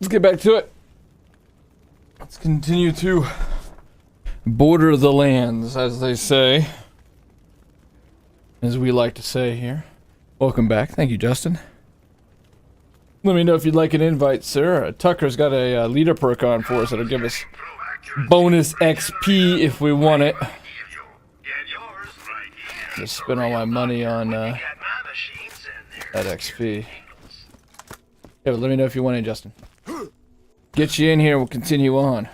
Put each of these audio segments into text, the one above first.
Let's get back to it. Let's continue to border the lands, as they say. As we like to say here. Welcome back. Thank you, Justin. Let me know if you'd like an invite, sir. Tucker's got a leader perk on for us that'll give us bonus XP if we want it. Just spend all my money on that XP. Yeah, but let me know if you want it, Justin. Get you in here, we'll continue on.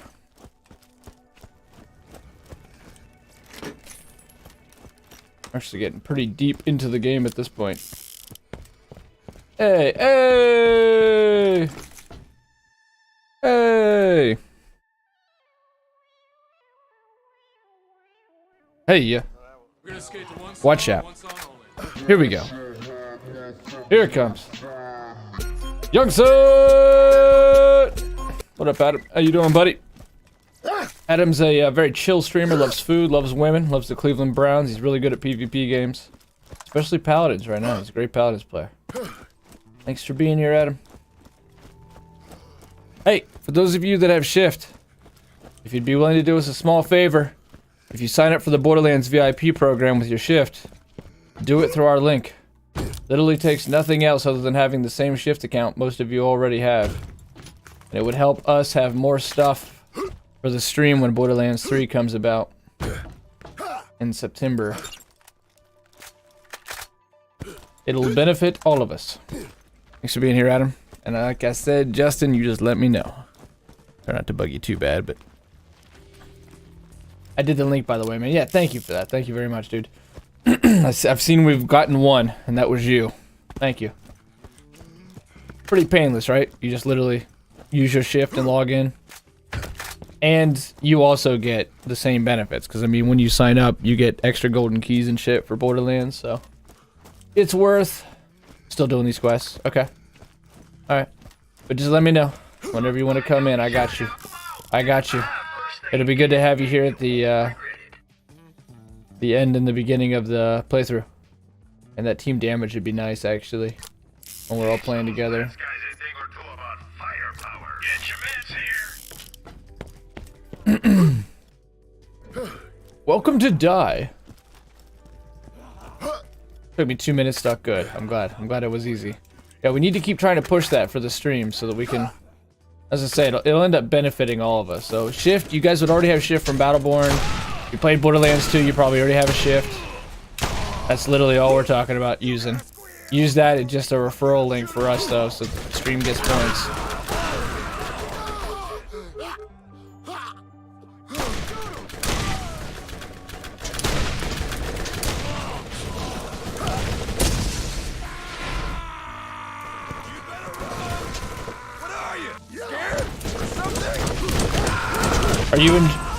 Actually getting pretty deep into the game at this point. Hey, hey! Hey! Hey, yeah. Watch out. Here we go. Here it comes. Young son! What up, Adam? How you doing, buddy? Adam's a very chill streamer, loves food, loves women, loves the Cleveland Browns. He's really good at PvP games. Especially Paladins right now. He's a great Paladins player. Thanks for being here, Adam. Hey, for those of you that have Shift, if you'd be willing to do us a small favor, if you sign up for the Borderlands VIP program with your Shift, do it through our link. Literally takes nothing else other than having the same Shift account most of you already have. And it would help us have more stuff for the stream when Borderlands 3 comes about in September. It'll benefit all of us. Thanks for being here, Adam. And like I said, Justin, you just let me know. Try not to bug you too bad, but... I did the link, by the way, man. Yeah, thank you for that. Thank you very much, dude. I've seen we've gotten one, and that was you. Thank you. Pretty painless, right? You just literally use your Shift and log in. And you also get the same benefits, because, I mean, when you sign up, you get extra golden keys and shit for Borderlands, so... It's worth... Still doing these quests. Okay. Alright. But just let me know. Whenever you want to come in, I got you. I got you. It'll be good to have you here at the end and the beginning of the playthrough. And that team damage would be nice, actually. When we're all playing together. Welcome to Die. Took me 2 minutes, stuck good. I'm glad. I'm glad it was easy. Yeah, we need to keep trying to push that for the stream so that we can... As I say, it'll end up benefiting all of us. So, Shift, you guys would already have Shift from Battleborn. If you played Borderlands 2, you probably already have a Shift. That's literally all we're talking about using. Use that, it's just a referral link for us, though, so the stream gets points.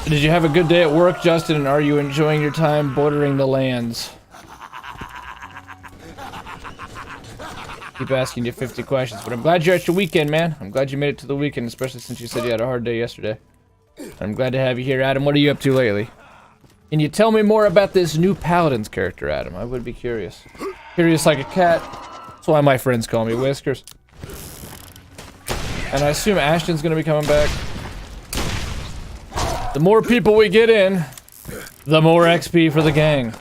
Did you have a good day at work, Justin, and are you enjoying your time bordering the lands? Keep asking you 50 questions, but I'm glad you're at your weekend, man. I'm glad you made it to the weekend, especially since you said you had a hard day yesterday. I'm glad to have you here, Adam. What are you up to lately? Can you tell me more about this new Paladins character, Adam? I would be curious. Curious like a cat. That's why my friends call me Whiskers. And I assume Ashton's gonna be coming back. The more people we get in, the more XP for the gang.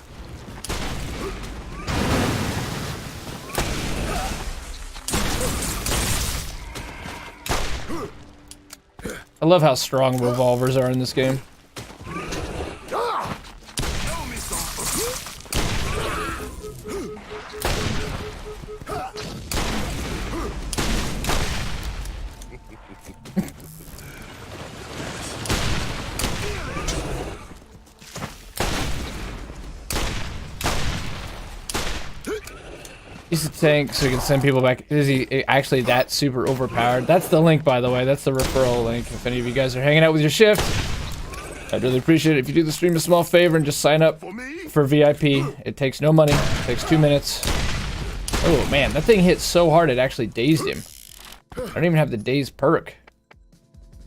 I love how strong revolvers are in this game. He's a tank, so he can send people back. Is he actually that super overpowered? That's the link, by the way. That's the referral link. If any of you guys are hanging out with your Shift, I'd really appreciate it if you do the stream a small favor and just sign up for VIP. It takes no money. It takes 2 minutes. Oh, man. That thing hit so hard it actually dazed him. I don't even have the daze perk.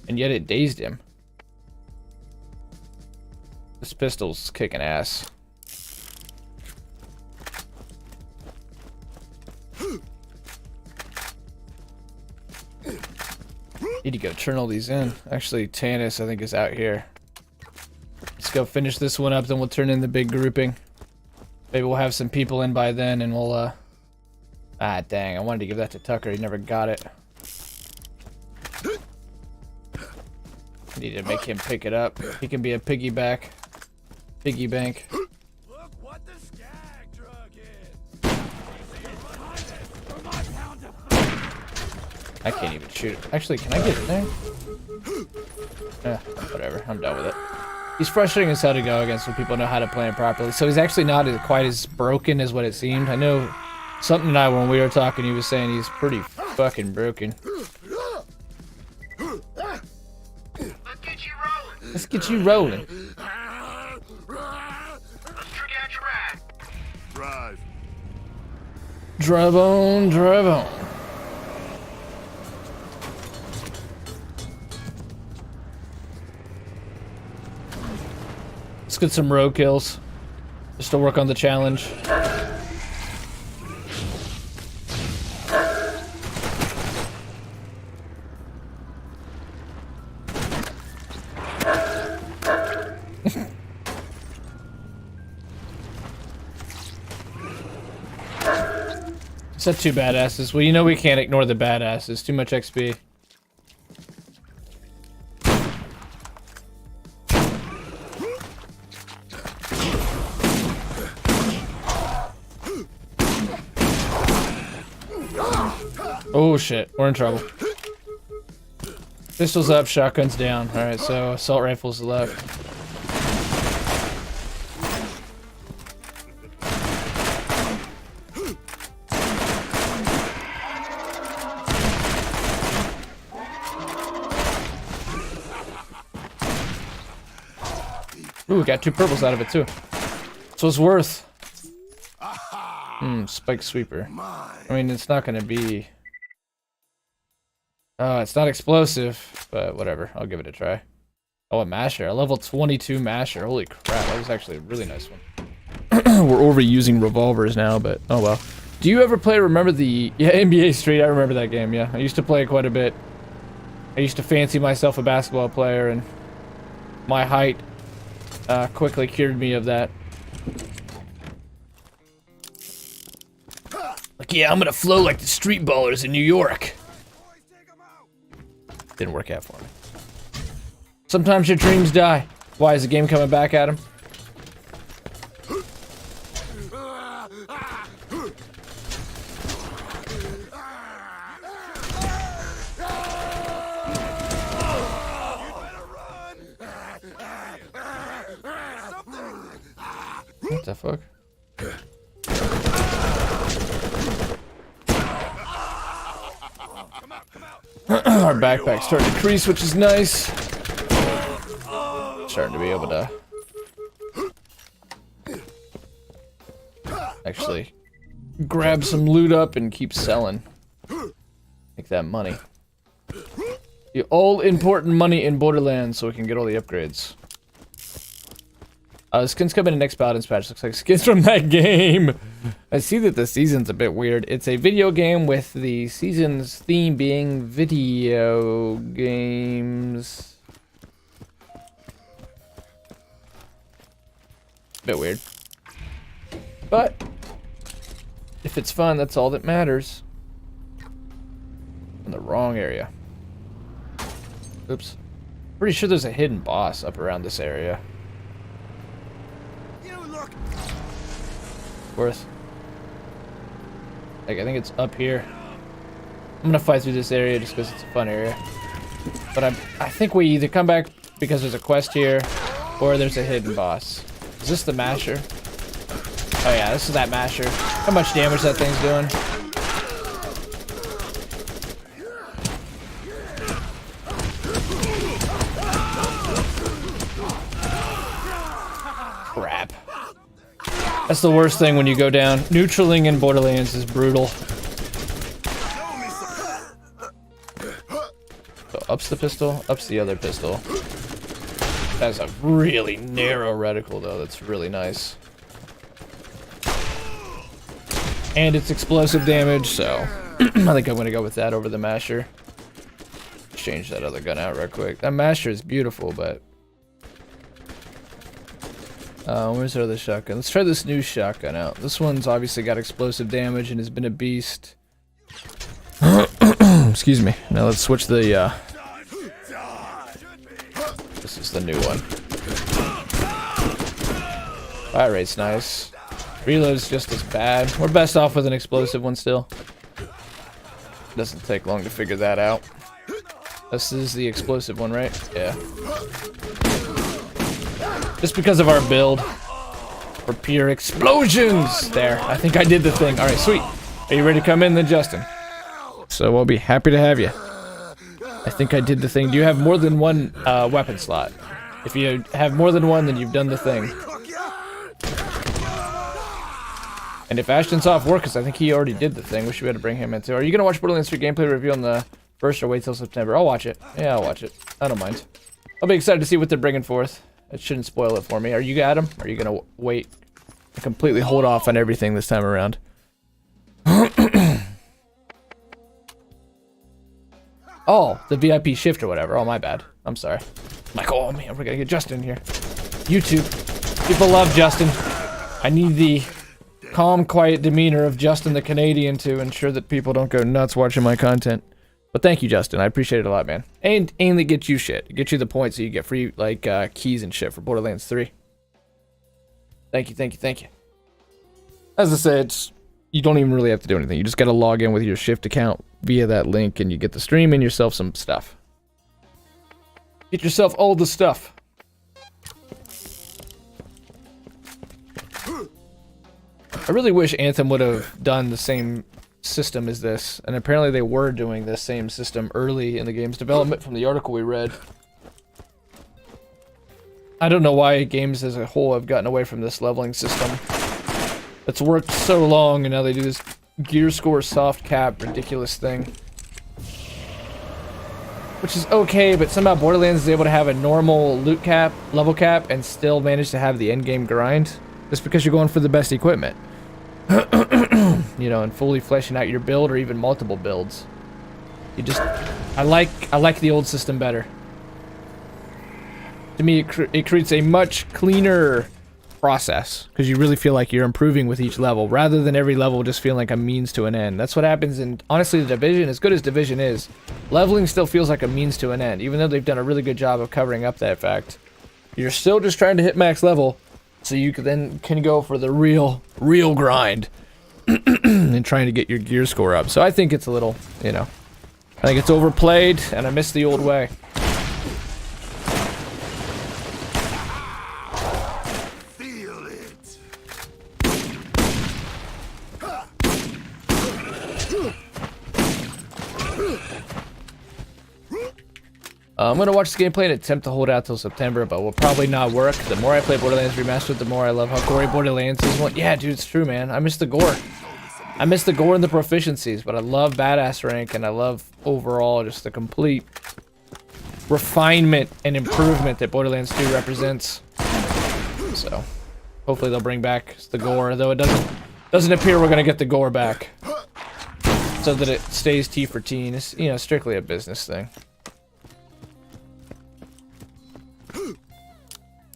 And yet it dazed him. This pistol's kicking ass. Need to go turn all these in. Actually, Tannis, I think, is out here. Let's go finish this one up, then we'll turn in the big grouping. Maybe we'll have some people in by then, and we'll, Ah, dang, I wanted to give that to Tucker. He never got it. I need to make him pick it up. He can be a piggyback. Piggy bank. Look what the skag drug is. I can't even shoot it. Actually, can I get in there? Whatever. I'm done with it. He's frustrating as hell to go against when people know how to play him properly. So he's actually not quite as broken as what it seemed. I know something and I, when we were talking, he was saying he's pretty fucking broken. Let's get you rolling. Let's trick out your ride. Drive. Drive on, drive on. Let's get some road kills. Just to work on the challenge. Is that two badasses? Well, you know we can't ignore the badasses. Too much XP. Oh shit, we're in trouble. Pistols up, shotguns down. Alright, so assault rifles left. Ooh, we got 2 purples out of it too. So it's worth. Spike sweeper. I mean, it's not gonna be. It's not explosive, but whatever. I'll give it a try. Oh, a masher. A level 22 masher. Holy crap, that was actually a really nice one. We're overusing revolvers now, but oh well. Do you ever play, remember the, yeah, NBA Street? I remember that game, yeah. I used to play it quite a bit. I used to fancy myself a basketball player, and my height quickly cured me of that. Like, yeah, I'm gonna flow like the street ballers in New York. Didn't work out for me. Sometimes your dreams die. Why is the game coming back at him? What the fuck? Our backpack's starting to crease, which is nice. Starting to be able to actually grab some loot up and keep selling. Make that money. The all important money in Borderlands so we can get all the upgrades. The skins come in the next Paladins patch. Looks like skins from that game. I see that the season's a bit weird. It's a video game with the season's theme being video games. Bit weird. But if it's fun, that's all that matters. In the wrong area. Oops. Pretty sure there's a hidden boss up around this area. Worth. Like, I think it's up here. I'm gonna fight through this area just because it's a fun area. But I think we either come back because there's a quest here, or there's a hidden boss. Is this the masher? Oh yeah, this is that masher. How much damage that thing's doing? Crap. That's the worst thing when you go down. Neutraling in Borderlands is brutal. So ups the pistol, ups the other pistol. That's a really narrow reticle though, that's really nice. And it's explosive damage, so I think I'm gonna go with that over the masher. change that other gun out real quick. That Master is beautiful, but... where's our other shotgun? Let's try this new shotgun out. This one's obviously got explosive damage and has been a beast. Excuse me. Now let's switch the, This is the new one. Fire rate's nice. Reload's just as bad. We're best off with an explosive one still. Doesn't take long to figure that out. This is the explosive one, right? Yeah. Just because of our build. For pure explosions! There, I think I did the thing. Alright, sweet. Are you ready to come in then, Justin? So we'll be happy to have you. I think I did the thing. Do you have more than one weapon slot? If you have more than one, then you've done the thing. And if Ashton's off work, because I think he already did the thing, we should be able to bring him in too. Are you going to watch Borderlands 3 gameplay review on the 1st or wait till September? I'll watch it. Yeah, I'll watch it. I don't mind. I'll be excited to see what they're bringing forth. It shouldn't spoil it for me. Are you Adam? Are you going to wait and completely hold off on everything this time around? Oh, the VIP shift or whatever. Oh, my bad. I'm sorry. I'm like, oh man, we're gonna get Justin here. YouTube. People love Justin. I need the calm, quiet demeanor of Justin the Canadian to ensure that people don't go nuts watching my content. But thank you, Justin. I appreciate it a lot, man. And they get you shit. Get you the points so you get free, like, keys and shit for Borderlands 3. Thank you, thank you, thank you. As I said, you don't even really have to do anything. You just gotta log in with your shift account via that link and you get the stream and yourself some stuff. Get yourself all the stuff. I really wish Anthem would have done the same system as this, and apparently they were doing the same system early in the game's development from the article we read. I don't know why games as a whole have gotten away from this leveling system. It's worked so long, and now they do this gear score soft cap ridiculous thing. Which is okay, but somehow Borderlands is able to have a normal loot cap, level cap, and still manage to have the endgame grind. Just because you're going for the best equipment. You know, and fully fleshing out your build or even multiple builds. You just... I like the old system better. To me, it creates a much cleaner process, because you really feel like you're improving with each level, rather than every level just feeling like a means to an end. That's what happens in, honestly, the Division. As good as Division is, leveling still feels like a means to an end, even though they've done a really good job of covering up that fact. You're still just trying to hit max level, so you then can go for the real grind, and trying to get your gear score up. So I think it's a little, you know, I think it's overplayed, and I miss the old way. I'm gonna watch the gameplay and attempt to hold out till September, but will probably not work. The more I play Borderlands Remastered, the more I love how gory Borderlands is. Yeah, dude, it's true, man. I miss the gore. I miss the gore and the proficiencies, but I love badass rank, and I love overall just the complete refinement and improvement that Borderlands 2 represents. So, hopefully they'll bring back the gore, though it doesn't appear we're gonna get the gore back, so that it stays T for teen. It's, you know, strictly a business thing.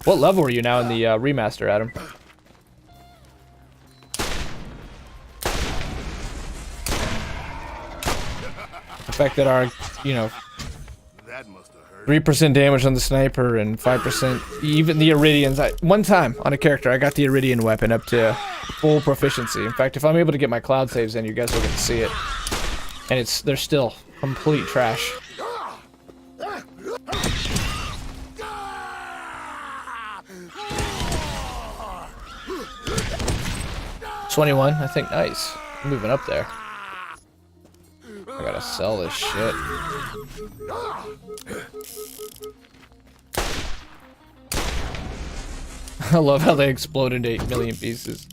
What level are you now in the remaster, Adam? The fact that our, you know, 3% damage on the sniper and 5%, even the Iridians. One time on a character, I got the Iridian weapon up to full proficiency. In fact, if I'm able to get my cloud saves in, you guys will get to see it. And they're still complete trash. 21, I think. Nice. Moving up there. I gotta sell this shit. I love how they explode into 8 million pieces.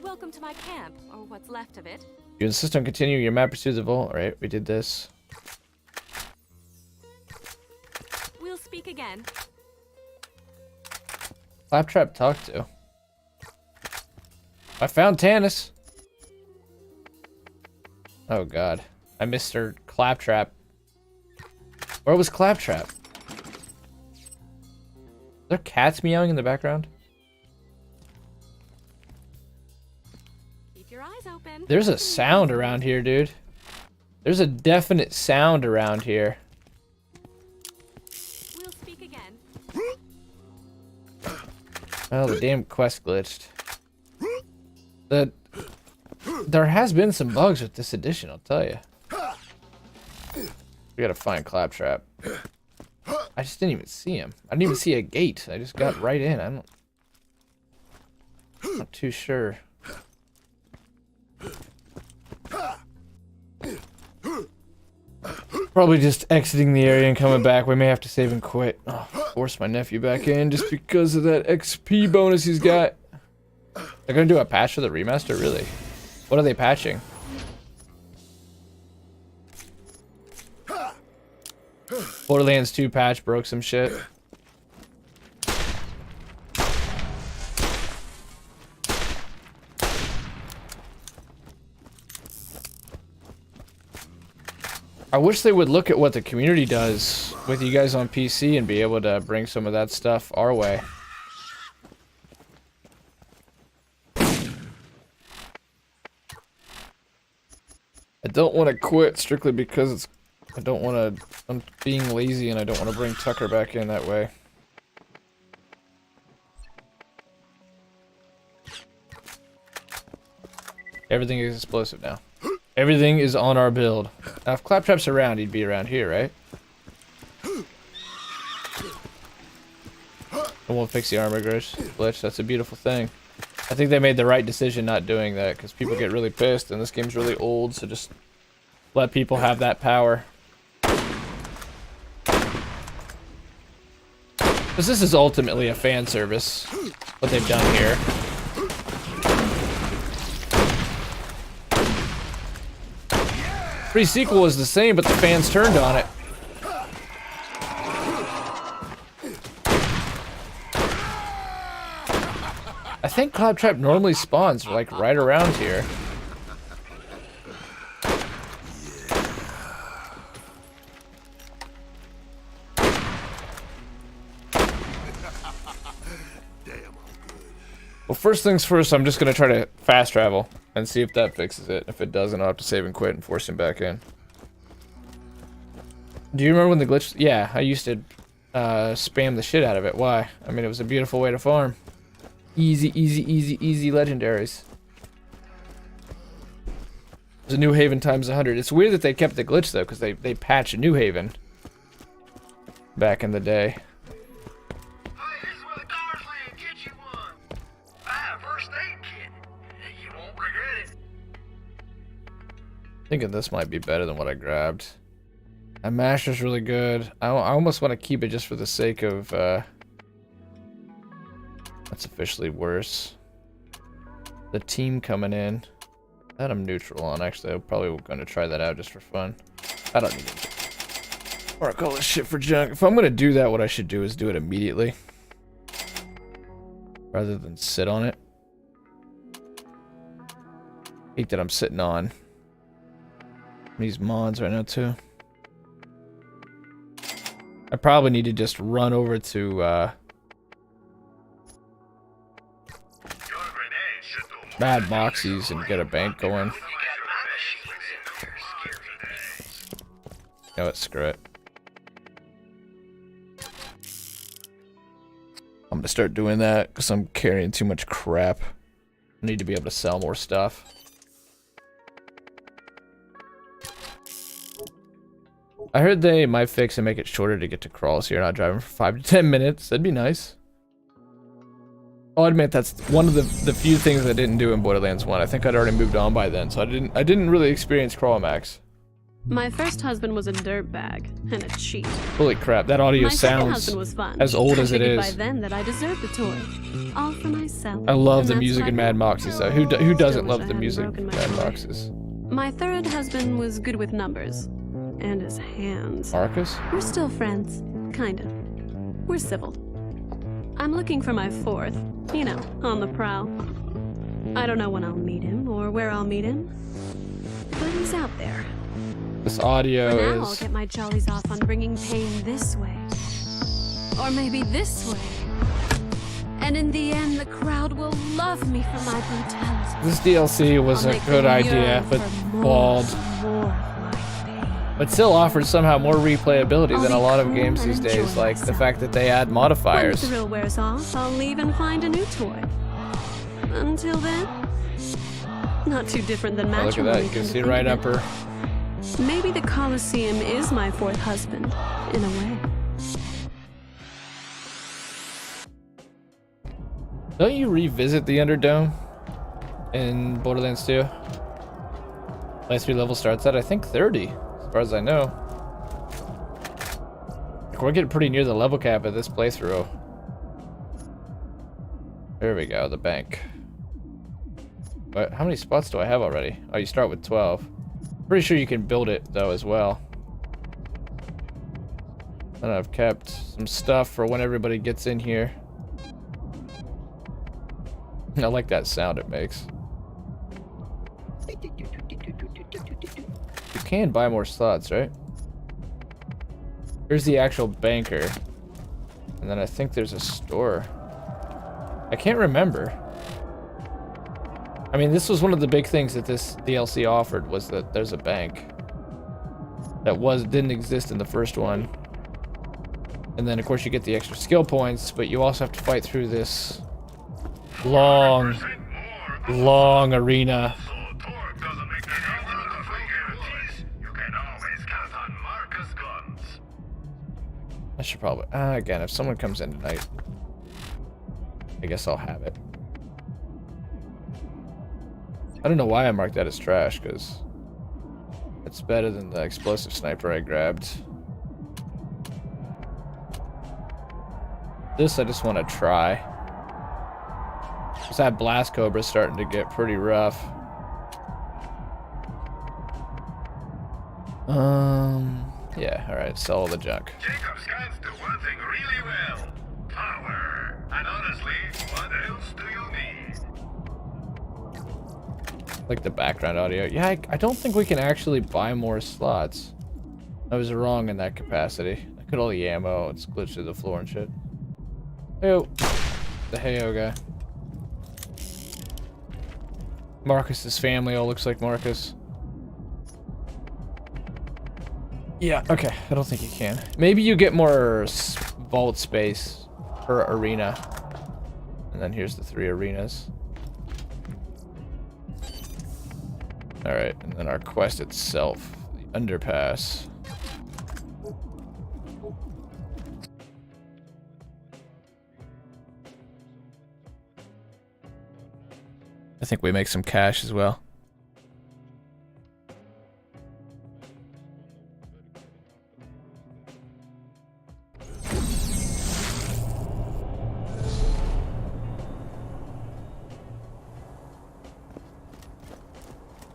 Welcome to my camp, or what's left of it. You insist on continuing your mad pursuit of the vault. Alright, we did this. We'll speak again. Claptrap talked to. I found Tannis. Oh god. I missed her Claptrap. Where was Claptrap? Are there cats meowing in the background? Keep your eyes open. There's a sound around here, dude. There's a definite sound around here. We'll speak again. Oh, the damn quest glitched. There has been some bugs with this edition, I'll tell you. We gotta find Claptrap. I just didn't even see him. I didn't even see a gate. I just got right in. I'm not too sure. Probably just exiting the area and coming back. We may have to save and quit. Oh, force my nephew back in just because of that XP bonus he's got. They're gonna do a patch for the remaster, really? What are they patching? Borderlands 2 patch broke some shit. I wish they would look at what the community does with you guys on PC and be able to bring some of that stuff our way. I don't want to quit strictly because I don't want to. I'm being lazy and I don't want to bring Tucker back in that way. Everything is explosive now. Everything is on our build. Now, if Claptrap's around, he'd be around here, right? And we'll fix the armor glitch. That's a beautiful thing. I think they made the right decision not doing that because people get really pissed and this game's really old, so just let people have that power. Because this is ultimately a fan service, what they've done here. Pre-sequel was the same, but the fans turned on it. I think Claptrap normally spawns like right around here. Well, first things first, I'm just gonna try to fast travel and see if that fixes it. If it doesn't, I'll have to save and quit and force him back in. Do you remember when the glitch? Yeah, I used to spam the shit out of it. Why? I mean, it was a beautiful way to farm. Easy, easy, easy, easy legendaries. It was a New Haven times 100. It's weird that they kept the glitch though, because they patched New Haven back in the day. Thinking this might be better than what I grabbed. That masher's really good. I almost want to keep it just for the sake of, that's officially worse. The team coming in. That I'm neutral on, actually. I'm probably going to try that out just for fun. I don't need it. Or I call this shit for junk. If I'm going to do that, what I should do is do it immediately. Rather than sit on it. Hate that I'm sitting on these mods right now too. I probably need to just run over to Mad Moxie's and get a bank going. You know what, screw it. I'm gonna start doing that because I'm carrying too much crap. I need to be able to sell more stuff. I heard they might fix and make it shorter to get to crawl so you're not driving for 5 to 10 minutes. That'd be nice. I'll admit that's one of the few things I didn't do in Borderlands 1. I think I'd already moved on by then, so I didn't really experience crawl max. My first husband was a dirtbag and a cheat. Holy crap, that audio My second sounds husband was fun. as old I as it figured is. by then that I deserved a toy. All for myself. I love and the that's music what in I Mad did. Moxie stuff. Who Still doesn't wish love I the hadn't music in broken my Mad toy. Moxes? My third husband was good with numbers. And his hands. Marcus? We're still friends. Kinda. We're civil. I'm looking for my fourth. You know, on the prowl. I don't know when I'll meet him or where I'll meet him. But he's out there. This audio For now, I'll is... get my jollies off on bringing pain this way. Or maybe this way. And in the end, the crowd will love me for my brutality. This DLC was I'll a make good them idea, yearn but for more, bald. more of my pain. But still offers somehow more replayability I'll than a be lot of cool games and these days, enjoy like the myself. fact that they add When modifiers. the thrill wears off, I'll leave and find a new toy. Until then, not too different than Oh, look at matrimony. that, you can come to see think right of up it. her. Maybe the Colosseum is my fourth husband, in a way. Don't you revisit the Underdome in Borderlands 2? Last 3 level starts at, I think, 30, as far as I know. Like, we're getting pretty near the level cap at this playthrough. There we go, the bank. But how many spots do I have already? Oh, you start with 12. Pretty sure you can build it, though, as well. And I've kept some stuff for when everybody gets in here. I like that sound it makes. You can buy more slots, right? Here's the actual banker. And then I think there's a store. I can't remember. I mean, this was one of the big things that this DLC offered, was that there's a bank. That didn't exist in the first one. And then, of course, you get the extra skill points, but you also have to fight through this long arena. I should probably... again, if someone comes in tonight, I guess I'll have it. I don't know why I marked that as trash, because it's better than the explosive sniper I grabbed. This I just want to try. Because that blast cobra is starting to get pretty rough. Yeah, alright, sell all the junk. Jacob scans do one thing really well. Power. And honestly, what else do you need? Like the background audio. Yeah, I don't think we can actually buy more slots. I was wrong in that capacity. Look at all the ammo. It's glitched to the floor and shit. Heyo. The heyo guy. Marcus's family all looks like Marcus. Yeah, okay. I don't think you can. Maybe you get more vault space per arena. And then here's the 3 arenas. Alright, and then our quest itself. The underpass. I think we make some cash as well.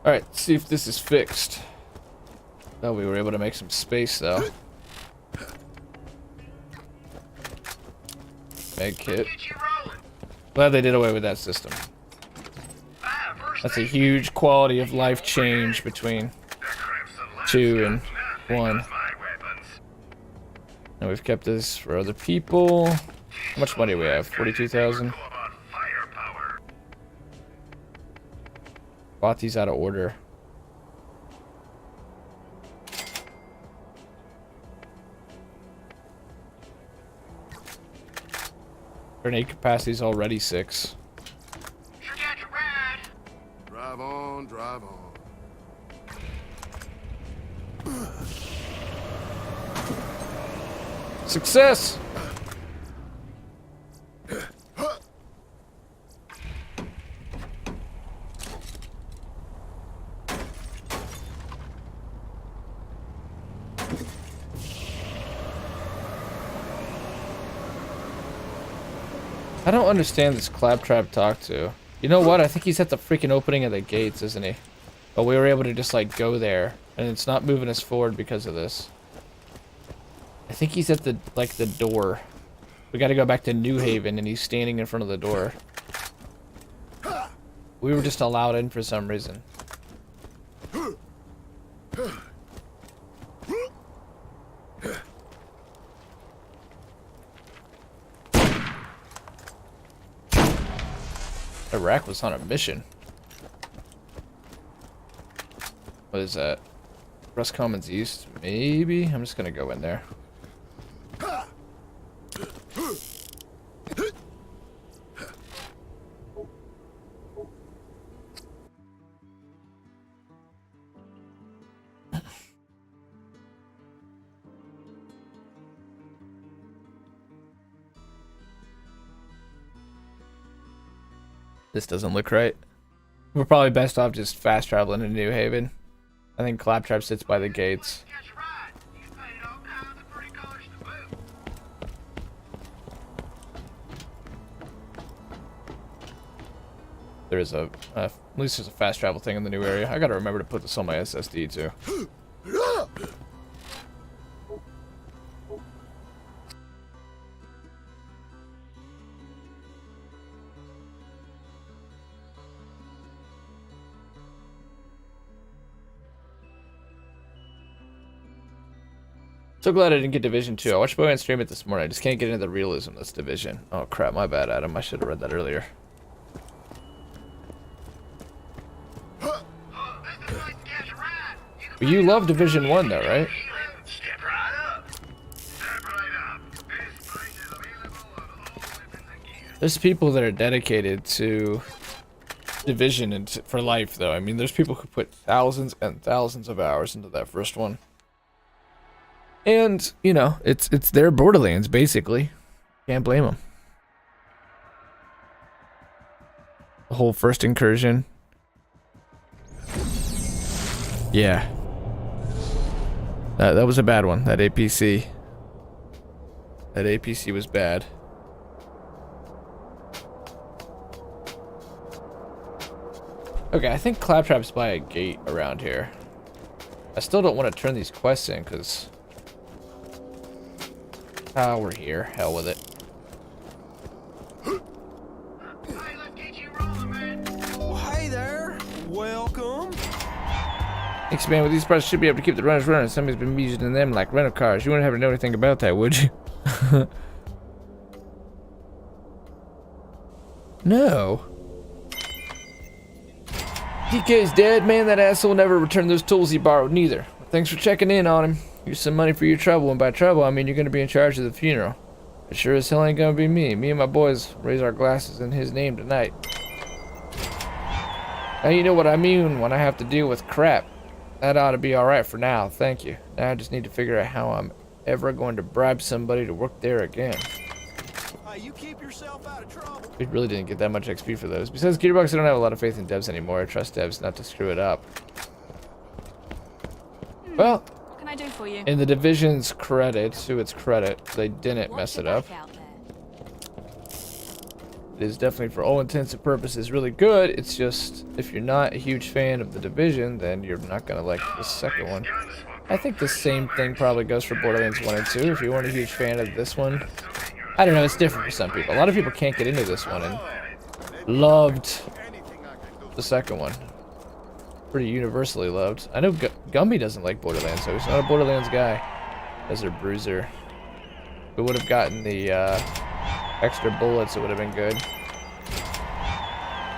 Alright, let's see if this is fixed. Oh, we were able to make some space though. Med kit. Glad they did away with that system. That's a huge quality of life change between 2 and 1. And we've kept this for other people. How much money do we have? 42,000. Bought these out of order. Grenade capacity is already 6. Drive on, drive on. Success! I don't understand this Claptrap talk to. You know what? I think he's at the freaking opening of the gates, isn't he? But we were able to just like go there, and it's not moving us forward because of this. I think he's at the the door. We got to go back to New Haven, and he's standing in front of the door. We were just allowed in for some reason. Iraq was on a mission. What is that? Rust Commons East? Maybe? I'm just gonna go in there. This doesn't look right. We're probably best off just fast traveling to New Haven. I think Claptrap sits by the gates. That's right. You painted all kinds of pretty colors to boot. There is at least there's a fast travel thing in the new area. I gotta remember to put this on my SSD too. So glad I didn't get Division 2. I watched Boyan stream it this morning. I just can't get into the realism that's Division. Oh crap, my bad, Adam. I should have read that earlier. But you love Division 1 though, right? Step right up. Step right up. This place is available on all weapons and gear. There's people that are dedicated to Division and for life though. I mean, there's people who put thousands and thousands of hours into that first one. And, you know, it's their Borderlands, basically. Can't blame them. The whole first incursion. Yeah. That was a bad one, that APC. That APC was bad. Okay, I think Claptrap's by a gate around here. I still don't want to turn these quests in, because... Ah, we're here. Hell with it. Hey, let's get you rolling, man. Well, hey there. Welcome. Thanks, man. With these prices, should be able to keep the runners running. Somebody's been using them like rental cars. You wouldn't have to know anything about that, would you? No. DK's dead, man. That asshole never returned those tools he borrowed, neither. Thanks for checking in on him. Here's some money for your trouble, and by trouble, I mean you're gonna be in charge of the funeral. But sure as hell ain't gonna be me. Me and my boys raise our glasses in his name tonight. Now you know what I mean when I have to deal with crap. That ought to be alright for now, thank you. Now I just need to figure out how I'm ever going to bribe somebody to work there again. You keep yourself out of trouble. We really didn't get that much XP for those. Besides Gearbox, I don't have a lot of faith in devs anymore. I trust devs not to screw it up. Well, What can I do for you? in the Division's credit, to its credit, they didn't mess it up. Out there? It is definitely, for all intents and purposes, really good. It's just, if you're not a huge fan of the Division, then you're not going to like the second one. I think the same thing probably goes for Borderlands 1 and 2. If you weren't a huge fan of this one, I don't know, it's different for some people. A lot of people can't get into this one and loved the second one. Pretty universally loved. I know Gumby doesn't like Borderlands, so he's not a Borderlands guy. Desert Bruiser. We would have gotten the extra bullets, it would have been good.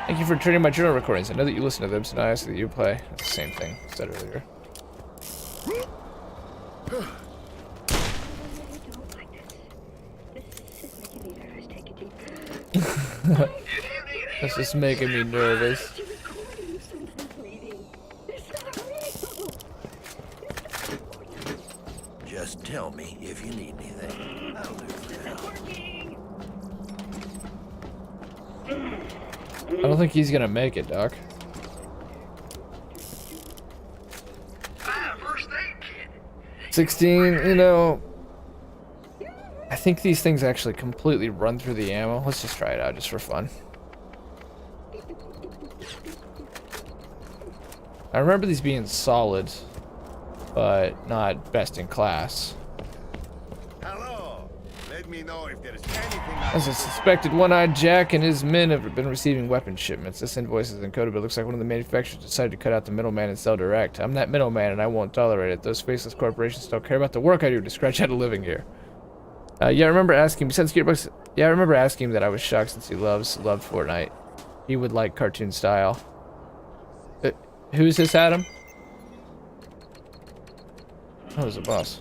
Thank you for turning my journal recordings. I know that you listen to them, so now I ask that you play. That's the same thing I said earlier. That's just making me nervous. Just tell me if you need anything. I'll do for now. I don't think he's gonna make it, Doc. First aid kit. 16, you know... I think these things actually completely run through the ammo. Let's just try it out just for fun. I remember these being solid, but not best in class. Hello. Let me know if there is anything I As a suspected one-eyed Jack and his men have been receiving weapon shipments. This invoice is encoded, but it looks like one of the manufacturers decided to cut out the middleman and sell direct. I'm that middleman, and I won't tolerate it. Those faceless corporations don't care about the work I do to scratch out a living here. Yeah, I remember asking, besides Gearbox, yeah, I remember asking him that I was shocked since he loved Fortnite. He would like cartoon style. Who's this, Adam? Oh, there's a boss.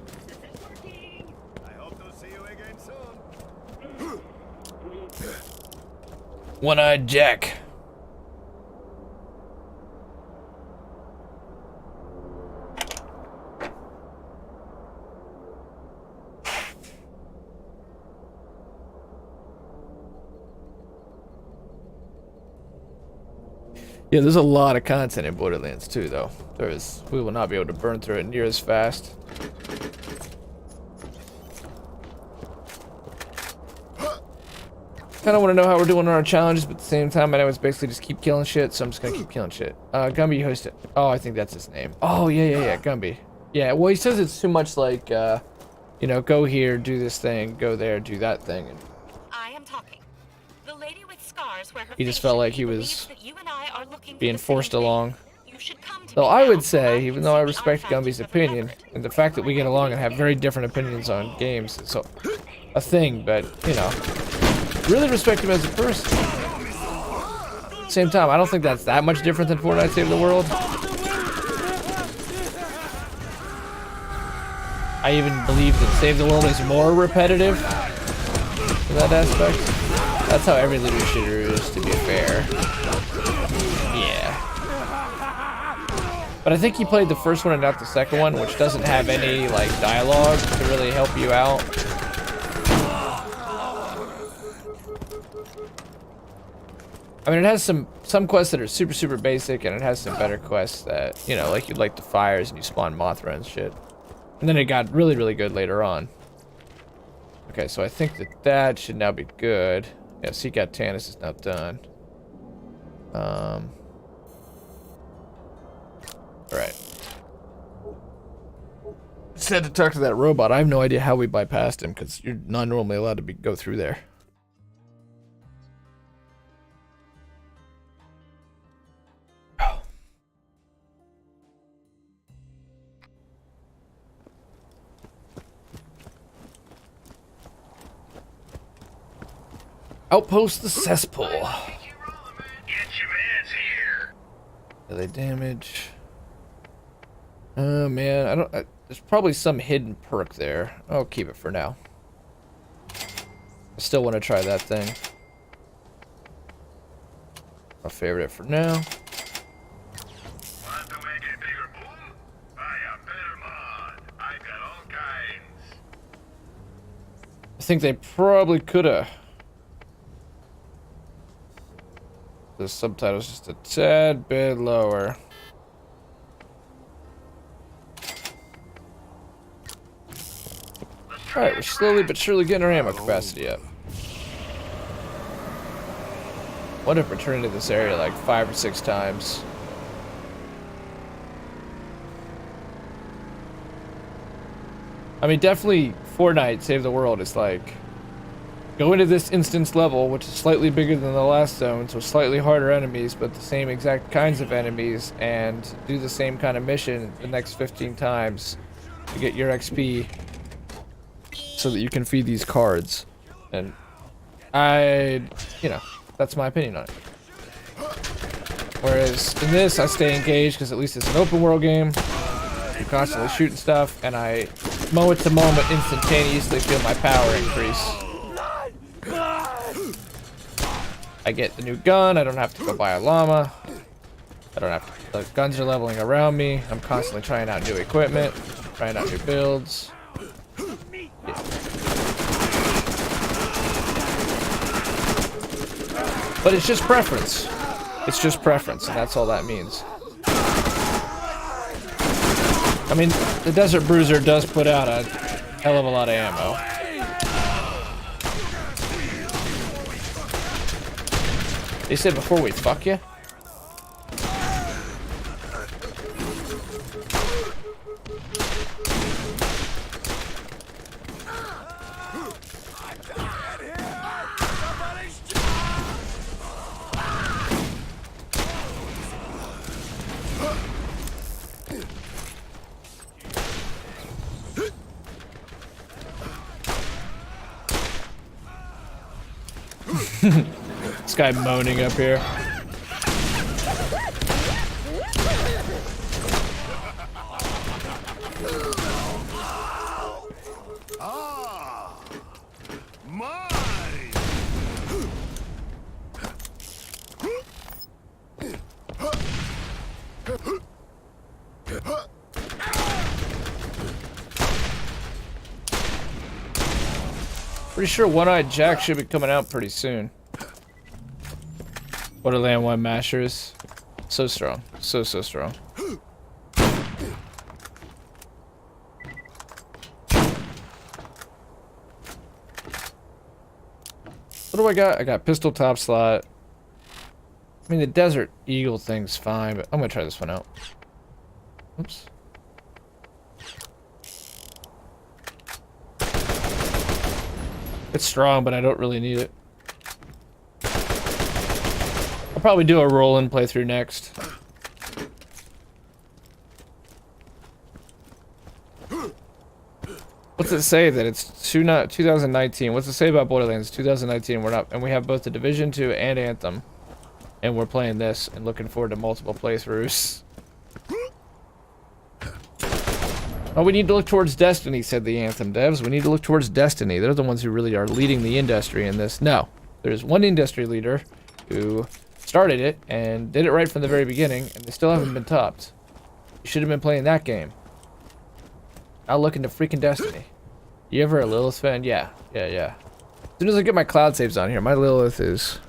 I hope to see you again soon. One-eyed Jack. Yeah, there's a lot of content in Borderlands 2, though. We will not be able to burn through it near as fast. Kind of want to know how we're doing on our challenges, but at the same time, I know it's basically just keep killing shit, so I'm just gonna keep killing shit. Gumby hosted. Oh, I think that's his name. Oh, yeah, Gumby. Yeah, well, he says it's too much like, you know, go here, do this thing, go there, do that thing. And I am talking. The lady with scars where her he just face felt like should he be was believes that you and I are looking for being the same forced thing. along. You should come to Though me I now, would so say, can even though I see the respect artifacts Gumby's you have opinion, uncovered. and the fact that we get along and have very different opinions on games, it's a thing, but, you know, really respect him as a person. Same time, I don't think that's that much different than Fortnite Save the World. I even believe that Save the World is more repetitive in that aspect. That's how every looter shooter is, to be fair. Yeah. But I think he played the first one and not the second one, which doesn't have any, like, dialogue to really help you out. I mean, it has some quests that are super basic, and it has some better quests that, you know, like you light the fires and you spawn Mothra and shit. And then it got really good later on. Okay, so I think that should now be good. Yeah, Seek Out Tannis is now done. Alright. Just had to talk to that robot. I have no idea how we bypassed him, because you're not normally allowed to go through there. Outpost the cesspool. Get your hands here. Melee damage. Oh man, I don't. There's probably some hidden perk there. I'll keep it for now. I still want to try that thing. I'll favorite it for now. Want to make a bigger boom? Buy a better mod. I got all kinds. I think they probably coulda. The subtitle's just a tad bit lower. Alright, we're slowly but surely getting our ammo capacity up. What if we're turning to this area like 5 or 6 times? I mean, definitely Fortnite Save the World is like, go into this instance level, which is slightly bigger than the last zone, so slightly harder enemies, but the same exact kinds of enemies, and do the same kind of mission the next 15 times to get your XP so that you can feed these cards. And you know, that's my opinion on it. Whereas in this, I stay engaged because at least it's an open world game. You're constantly shooting stuff, and I moment to moment instantaneously feel my power increase. I get the new gun, I don't have to go buy a llama. I don't have to, the guns are leveling around me. I'm constantly trying out new equipment, trying out new builds. Yeah. But it's just preference. It's just preference, and that's all that means. I mean, the Desert Bruiser does put out a hell of a lot of ammo. They said before we fuck you. This guy moaning up here. Pretty sure One-Eyed Jack should be coming out pretty soon. Borderlands 1 Masters. So strong. So strong. What do I got? I got pistol top slot. I mean, the Desert Eagle thing's fine, but I'm gonna try this one out. Oops. It's strong, but I don't really need it. I'll probably do a roll-in playthrough next. What's it say that it's 2019? What's it say about Borderlands 2019? We're not, and we have both the Division 2 and Anthem, and we're playing this and looking forward to multiple playthroughs. Oh, we need to look towards Destiny, said the Anthem devs. We need to look towards Destiny. They're the ones who really are leading the industry in this. No, there's one industry leader who started it and did it right from the very beginning, and they still haven't been topped. You should have been playing that game. Now look into freaking Destiny. You ever a Lilith fan? Yeah. As soon as I get my cloud saves on here, my Lilith is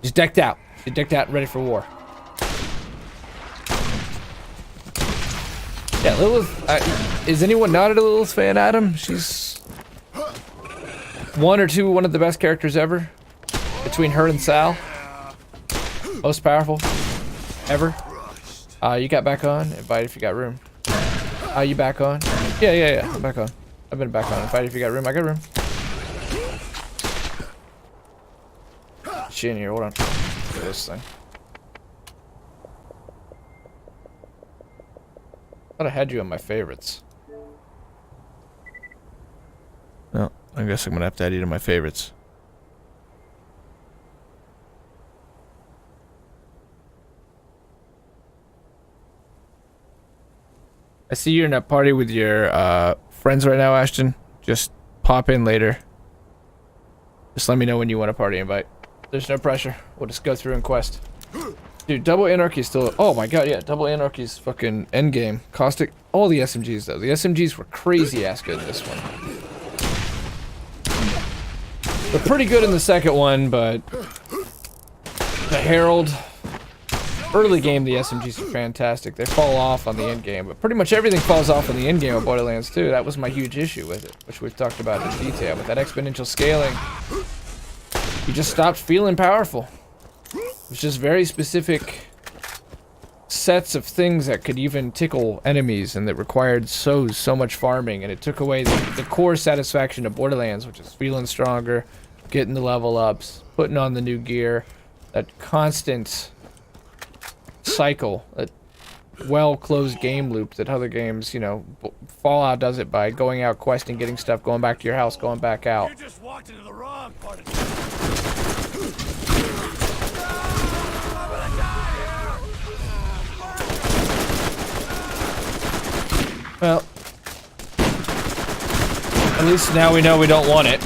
just decked out. She's decked out and ready for war. Yeah, Lilith. Is anyone not a Lilith fan, Adam? She's one of the best characters ever. Between her and Sal. Most powerful ever. You got back on. Invite if you got room. You back on? Yeah. I'm back on. I've been back on. Invite if you got room. I got room. She in here. Hold on. Look at this thing. Thought I had you in my favorites. No, I guess I'm gonna have to add you to my favorites. I see you're in a party with your friends right now, Ashton. Just pop in later. Just let me know when you want a party invite. There's no pressure. We'll just go through and quest. Dude, Double Anarchy is still... Oh my god, yeah. Double Anarchy's fucking endgame. Caustic. All the SMGs, though. The SMGs were crazy-ass good in this one. They're pretty good in the second one, but... The Herald... Early game, the SMGs are fantastic. They fall off on the end game, but pretty much everything falls off in the end game of Borderlands 2. That was my huge issue with it, which we've talked about in detail. With that exponential scaling, you just stopped feeling powerful. It's just very specific sets of things that could even tickle enemies, and that required so much farming, and it took away the core satisfaction of Borderlands, which is feeling stronger, getting the level ups, putting on the new gear, that constant cycle, that well-closed game loop that other games, you know, Fallout does it by going out questing, getting stuff, going back to your house, going back out. You just walked into the wrong part of Well, at least now we know we don't want it.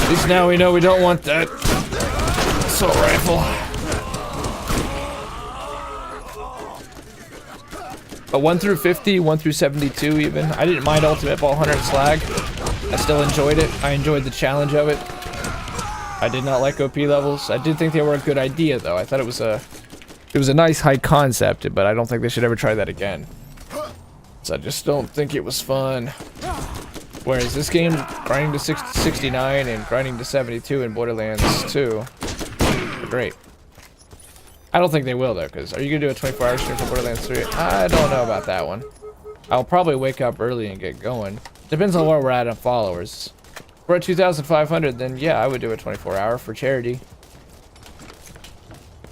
At least now we know we don't want that assault rifle. But 1 through 50, 1 through 72 even. I didn't mind Ultimate Ball Hunter and Slag. I still enjoyed it. I enjoyed the challenge of it. I did not like OP levels. I did think they were a good idea, though. I thought it was a nice high concept, but I don't think they should ever try that again. So I just don't think it was fun. Whereas this game, grinding to 69 and grinding to 72 in Borderlands 2, great. I don't think they will, though, because are you going to do a 24-hour stream for Borderlands 3? I don't know about that one. I'll probably wake up early and get going. Depends on where we're at on followers. If we're at 2,500, then yeah, I would do a 24-hour for charity.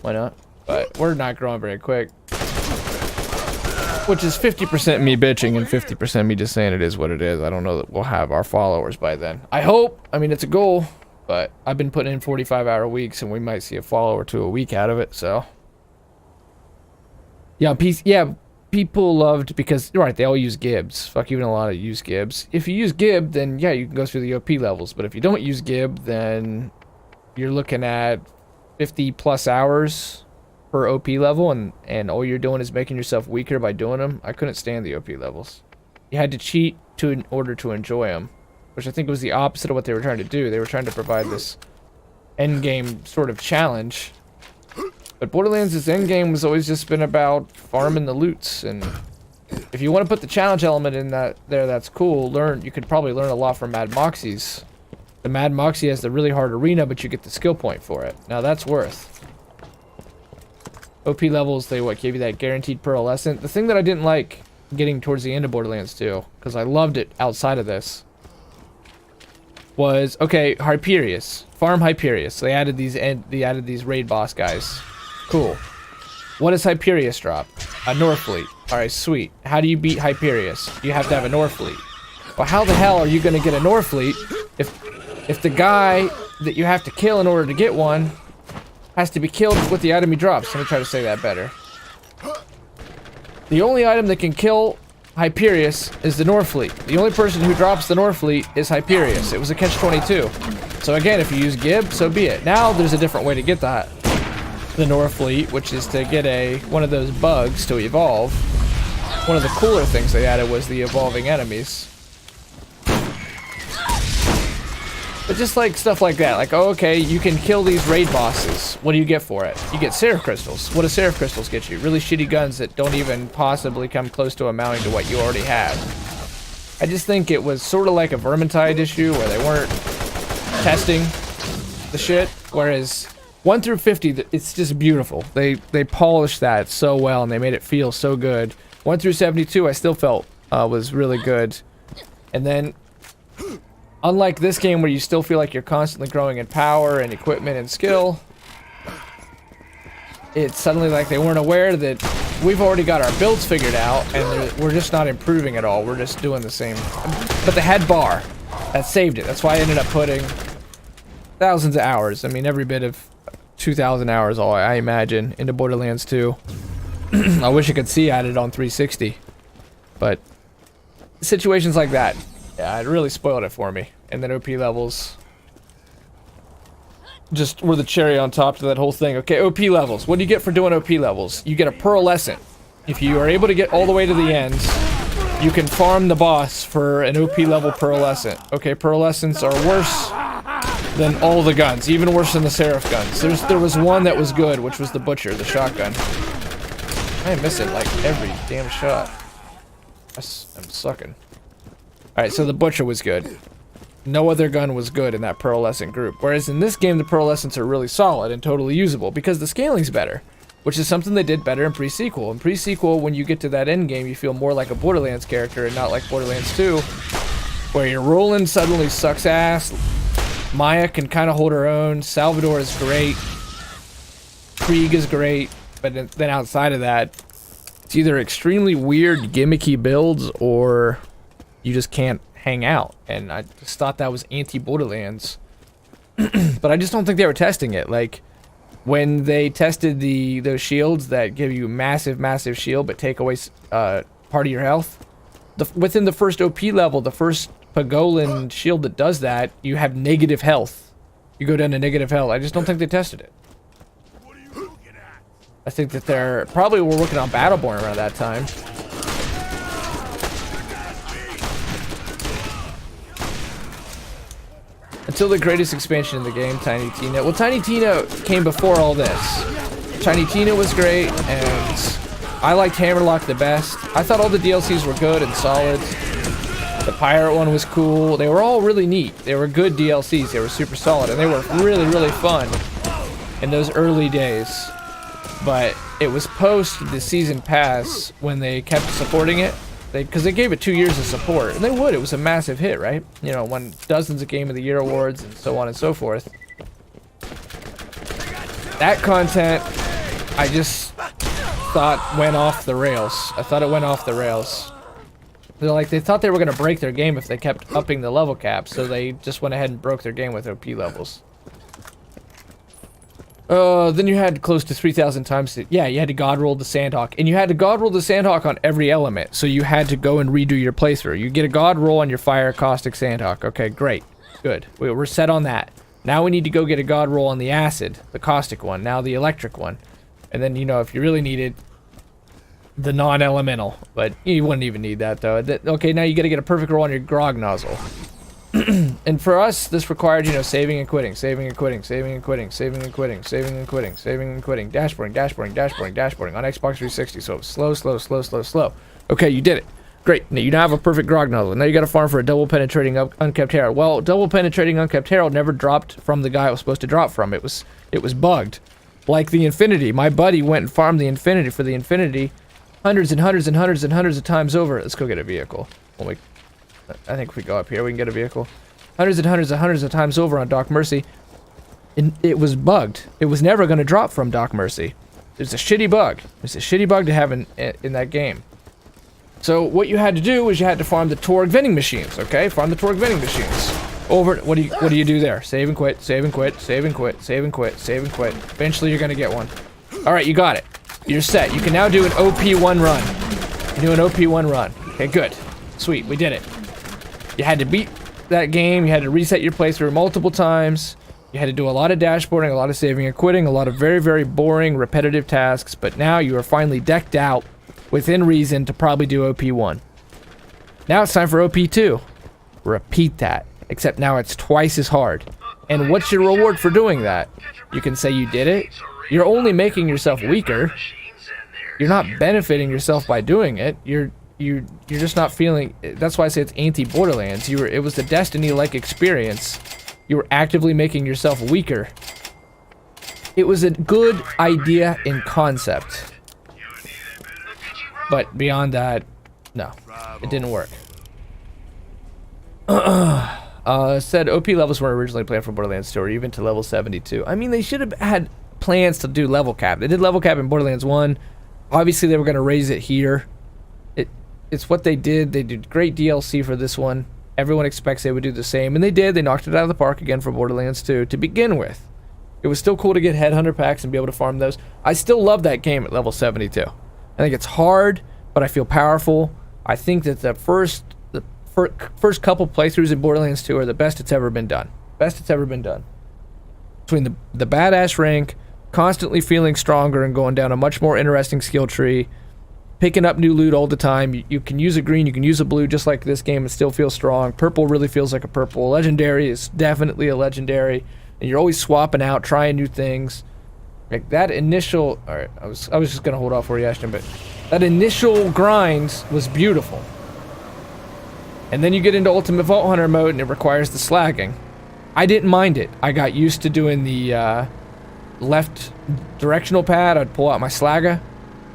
Why not? But we're not growing very quick. Which is 50% me bitching and 50% me just saying it is what it is. I don't know that we'll have our followers by then. I hope. I mean, it's a goal. But I've been putting in 45-hour weeks, and we might see a follower to a week out of it, so. Yeah, people loved, because, right, they all use Gibbs. Fuck, even a lot of use Gibbs. If you use Gib, then yeah, you can go through the OP levels. But if you don't use Gib, then you're looking at 50 plus hours per OP level, and all you're doing is making yourself weaker by doing them. I couldn't stand the OP levels. You had to cheat in order to enjoy them, which I think was the opposite of what they were trying to do. They were trying to provide this end game sort of challenge. But Borderlands' end game has always just been about farming the loots, and if you want to put the challenge element in that's cool. You could probably learn a lot from Mad Moxie's. The Mad Moxie has the really hard arena, but you get the skill point for it. Now that's worth. OP levels, they gave you that guaranteed pearlescent. The thing that I didn't like getting towards the end of Borderlands 2, because I loved it outside of this, was, okay, Hyperius. Farm Hyperius. They added these raid boss guys. Cool. What does Hyperius drop? A Norfleet. Alright, sweet. How do you beat Hyperius? You have to have a Norfleet. Well, how the hell are you going to get a Norfleet if the guy that you have to kill in order to get one has to be killed with the item he drops? Let me try to say that better. The only item that can kill Hyperius is the Norfleet. The only person who drops the Norfleet is Hyperius. It was a catch-22. So again, if you use Gib, so be it. Now there's a different way to get the Norfleet, which is to get one of those bugs to evolve. One of the cooler things they added was the evolving enemies. But just like stuff like that, like, oh, okay, you can kill these raid bosses. What do you get for it? You get Seraph Crystals. What do Seraph Crystals get you? Really shitty guns that don't even possibly come close to amounting to what you already have. I just think it was sort of like a Vermintide issue where they weren't testing the shit, whereas 1 through 50, it's just beautiful. They polished that so well and they made it feel so good. 1 through 72, I still felt was really good. And then, unlike this game where you still feel like you're constantly growing in power and equipment and skill, it's suddenly like they weren't aware that we've already got our builds figured out and we're just not improving at all. We're just doing the same. But they had bar. That saved it. That's why I ended up putting thousands of hours. I mean, every bit of 2,000 hours, I imagine, into Borderlands 2. I wish I could see I had it on 360. But situations like that, yeah, it really spoiled it for me. And then OP levels just were the cherry on top to that whole thing. Okay, OP levels. What do you get for doing OP levels? You get a pearlescent. If you are able to get all the way to the end, you can farm the boss for an OP level pearlescent. Okay, pearlescents are worse than all the guns, even worse than the Seraph guns. There was one that was good, which was the Butcher, the shotgun. I am missing like every damn shot. I'm sucking. Alright, so the Butcher was good. No other gun was good in that pearlescent group. Whereas in this game, the pearlescents are really solid and totally usable because the scaling's better, which is something they did better in pre-sequel. In pre-sequel, when you get to that end game, you feel more like a Borderlands character and not like Borderlands 2, where your Roland suddenly sucks ass. Maya can kind of hold her own. Salvador is great. Krieg is great. But then outside of that, it's either extremely weird, gimmicky builds, or you just can't hang out. And I just thought that was anti-Borderlands. But I just don't think they were testing it. Like, when they tested those shields that give you massive shield but take away part of your health, within the first OP level, the first Pagolin shield that does that, you have negative health. You go down to negative health. I just don't think they tested it. I think that they're probably were working on Battleborn around that time. Until the greatest expansion in the game, Tiny Tina. Well, Tiny Tina came before all this. Tiny Tina was great, and I liked Hammerlock the best. I thought all the DLCs were good and solid. The pirate one was cool. They were all really neat. They were good DLCs. They were super solid, and they were really fun in those early days. But it was post the season pass when they kept supporting it. Because they gave it 2 years of support, and they would. It was a massive hit, right? You know, won dozens of Game of the Year awards and so on and so forth. That content, I just thought went off the rails. I thought it went off the rails. They thought they were going to break their game if they kept upping the level cap, so they just went ahead and broke their game with OP levels. Then you had close to 3,000 times. You had to god roll the Sandhawk, and you had to god roll the Sandhawk on every element. So you had to go and redo your playthrough. You get a god roll on your Fire Caustic Sandhawk. Okay, great, good. We're set on that. Now we need to go get a god roll on the Acid, the Caustic one. Now the Electric one. And then, you know, if you really needed the non-elemental, but you wouldn't even need that though. Okay, now you gotta get a perfect roll on your grog nozzle. And for us, this required, you know, saving and quitting, saving and quitting, saving and quitting, saving and quitting, saving and quitting, saving and quitting, dashboarding, dashboarding, dashboarding, dashboarding on Xbox 360. So it was slow, slow, slow, slow, slow. Okay, you did it. Great. Now you now have a perfect grog nozzle. Now you got to farm for a double penetrating unkept herald. Well, double penetrating unkept herald never dropped from the guy it was supposed to drop from. It was bugged, like the Infinity. My buddy went and farmed the Infinity for the Infinity, hundreds and hundreds and hundreds and hundreds of times over. Let's go get a vehicle. Well, I think if we go up here, we can get a vehicle. Hundreds and hundreds and hundreds of times over on Doc Mercy. And it was bugged. It was never going to drop from Doc Mercy. It's a shitty bug. It's a shitty bug to have in that game. So what you had to do was you had to farm the Torg vending machines, okay? Farm the Torg vending machines. What do you do there? Save and quit, save and quit, save and quit, save and quit, save and quit. Eventually you're going to get one. All right, you got it. You're set. You can now do an OP1 run. You do an OP1 run. Okay, good. Sweet, we did it. You had to beat that game. You had to reset your playthrough multiple times. You had to do a lot of dashboarding, a lot of saving and quitting, a lot of very, very boring, repetitive tasks. But now you are finally decked out within reason to probably do OP1. Now it's time for OP2. Repeat that, except now it's twice as hard. And what's your reward for doing that? You can say you did it. You're only making yourself weaker. You're not benefiting yourself by doing it. You're just not feeling. That's why I say it's anti-Borderlands. It was the Destiny-like experience. You were actively making yourself weaker. It was a good idea in concept, but beyond that, no, it didn't work. Said OP levels were originally planned for Borderlands 2, or even to level 72. I mean, they should have had plans to do level cap. They did level cap in Borderlands 1. Obviously, they were going to raise it here. It's what they did. They did great DLC for this one. Everyone expects they would do the same, and they did. They knocked it out of the park again for Borderlands 2 to begin with. It was still cool to get headhunter packs and be able to farm those. I still love that game at level 72. I think it's hard, but I feel powerful. I think that the first couple playthroughs in Borderlands 2 are the best it's ever been done. Best it's ever been done. Between the badass rank, constantly feeling stronger and going down a much more interesting skill tree, picking up new loot all the time. You can use a green, you can use a blue, just like this game, and still feel strong. Purple really feels like a purple. Legendary is definitely a legendary, and you're always swapping out, trying new things. Like that initial, all right, I was just gonna hold off for you, Ashton, but that initial grind was beautiful. And then you get into Ultimate Vault Hunter mode, and it requires the slagging. I didn't mind it. I got used to doing the left directional pad. I'd pull out my slagger,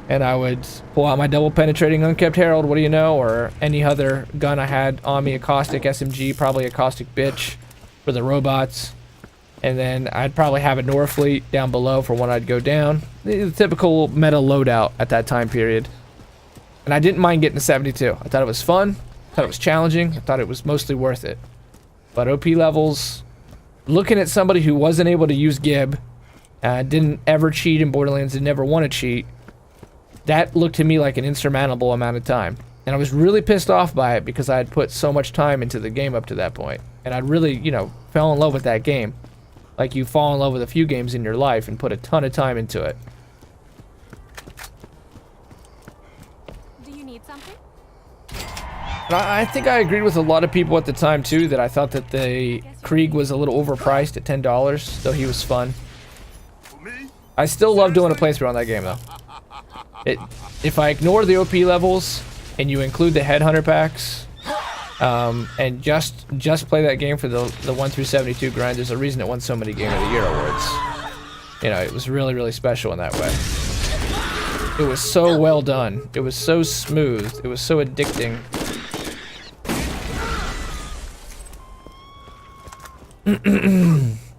and I would pull out my double penetrating unkept herald, what do you know, or any other gun I had on me, a caustic SMG, probably a caustic bitch for the robots. And then I'd probably have a Norfleet down below for when I'd go down. The typical meta loadout at that time period. And I didn't mind getting to 72. I thought it was fun. I thought it was challenging. I thought it was mostly worth it. But OP levels, looking at somebody who wasn't able to use Gib, didn't ever cheat in Borderlands, didn't ever want to cheat, that looked to me like an insurmountable amount of time. And I was really pissed off by it because I had put so much time into the game up to that point. And I really, you know, fell in love with that game. Like you fall in love with a few games in your life and put a ton of time into it. Do you need something? And I think I agreed with a lot of people at the time too, that I thought that the Krieg was a little overpriced at $10, though he was fun. I still love doing a playthrough on that game though. If I ignore the OP levels and you include the headhunter packs, and just play that game for the 1 through 72 grind, there's a reason it won so many Game of the Year awards. You know, it was really, really special in that way. It was so well done. It was so smooth. It was so addicting.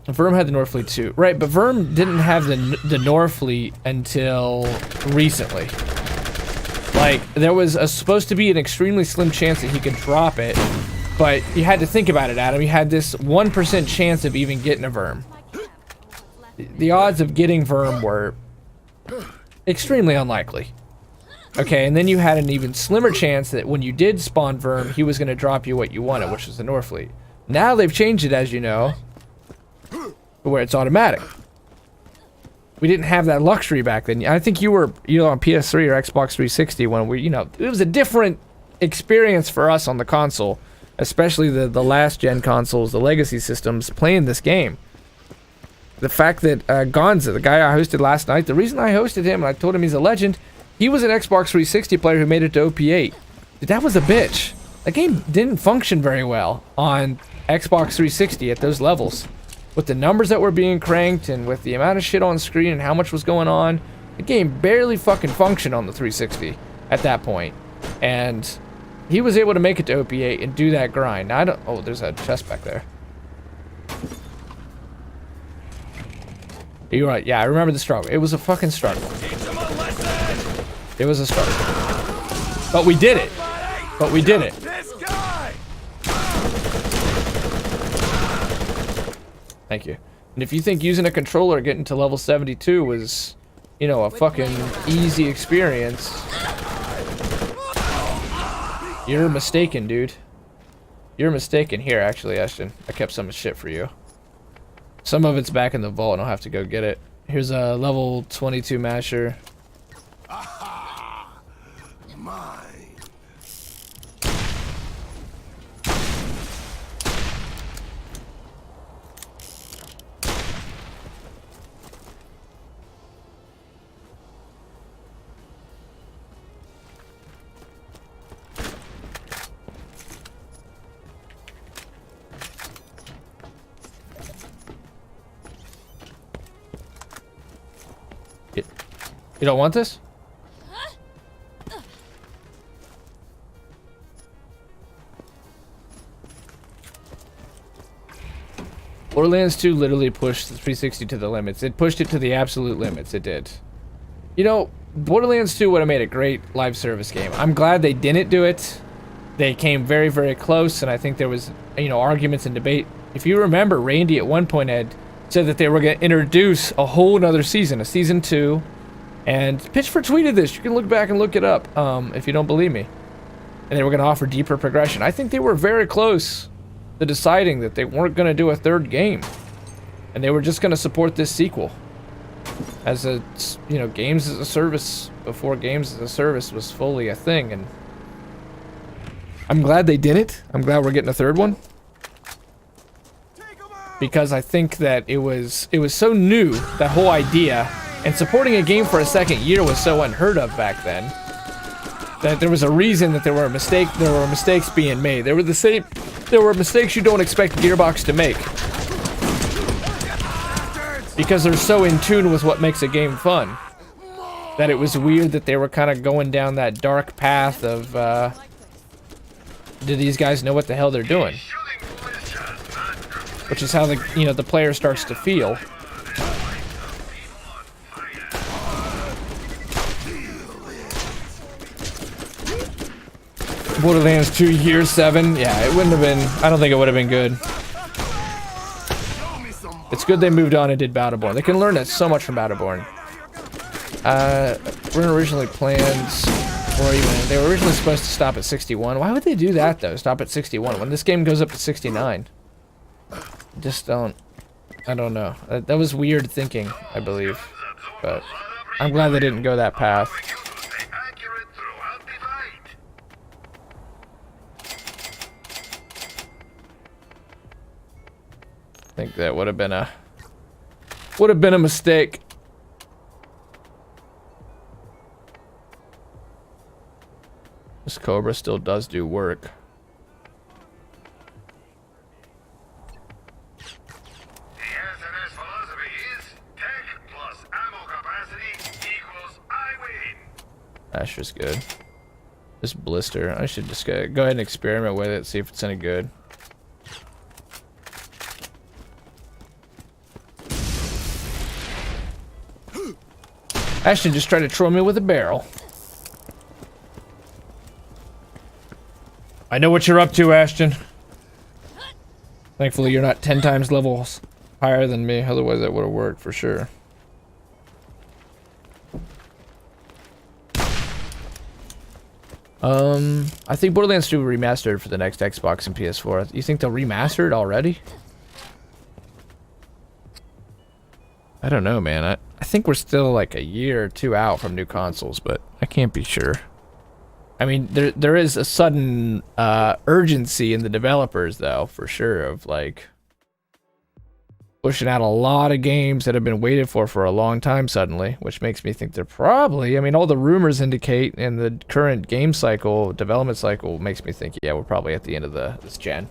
Verm had the Norfleet too. Right, but Verm didn't have the Norfleet until recently. Like, there was supposed to be an extremely slim chance that he could drop it, but you had to think about it, Adam. You had this 1% chance of even getting a Verm. The odds of getting Verm were extremely unlikely. Okay, and then you had an even slimmer chance that when you did spawn Verm, he was going to drop you what you wanted, which was the Norfleet. Now they've changed it, as you know, where it's automatic. We didn't have that luxury back then. I think you were on PS3 or Xbox 360 when we, it was a different experience for us on the console, especially the last gen consoles, the legacy systems, playing this game. The fact that Gonza, the guy I hosted last night, the reason I hosted him and I told him he's a legend, he was an Xbox 360 player who made it to OP8. Dude, that was a bitch. That game didn't function very well on Xbox 360 at those levels. With the numbers that were being cranked and with the amount of shit on screen and how much was going on, the game barely fucking functioned on the 360 at that point. And he was able to make it to OP8 and do that grind. Now, I don't... Oh, there's a chest back there. You're right. Yeah, I remember the struggle. It was a fucking struggle. It was a struggle. But we did it. But we did it. Thank you. And if you think using a controller getting to level 72 was, a fucking easy experience, you're mistaken, dude. You're mistaken. Here, actually, Ashton, I kept some shit for you. Some of it's back in the vault, and I'll have to go get it. Here's a level 22 masher. Mine. You don't want this? Borderlands 2 literally pushed the 360 to the limits. It pushed it to the absolute limits. It did. Borderlands 2 would have made a great live service game. I'm glad they didn't do it. They came very, very close, and I think there was, arguments and debate. If you remember, Randy at one point had said that they were going to introduce a whole nother season, a season 2. And Pitchford tweeted this. You can look back and look it up if you don't believe me. And they were going to offer deeper progression. I think they were very close to deciding that they weren't going to do a third game. And they were just going to support this sequel. As a, games as a service before games as a service was fully a thing. And I'm glad they did it. I'm glad we're getting a third one. Because I think that it was so new, that whole idea. And supporting a game for a second year was so unheard of back then that there was a reason that there were mistakes being made. There were mistakes you don't expect Gearbox to make. Because they're so in tune with what makes a game fun. That it was weird that they were kind of going down that dark path of, do these guys know what the hell they're doing? Which is how the player starts to feel. Borderlands 2 Year 7, yeah, it wouldn't have been, I don't think it would have been good. It's good they moved on and did Battleborn. They can learn so much from Battleborn. We're originally planned, they were originally supposed to stop at 61. Why would they do that though, stop at 61, when this game goes up to 69? I don't know. That was weird thinking, I believe. But I'm glad they didn't go that path. I think that would have been a mistake. This Cobra still does do work. The answer to this philosophy is tech plus ammo capacity equals I win. That's just good. This blister, I should just go ahead and experiment with it, see if it's any good. Ashton just tried to troll me with a barrel. I know what you're up to, Ashton. Thankfully, you're not 10 times levels higher than me. Otherwise, that would have worked for sure. I think Borderlands 2 remastered for the next Xbox and PS4. You think they'll remaster it already? I don't know, man. I think we're still like a year or two out from new consoles, but I can't be sure. I mean, there is a sudden urgency in the developers, though, for sure, of like pushing out a lot of games that have been waited for a long time suddenly, which makes me think they're probably, I mean, all the rumors indicate, and the current game cycle, development cycle makes me think, yeah, we're probably at the end of this gen.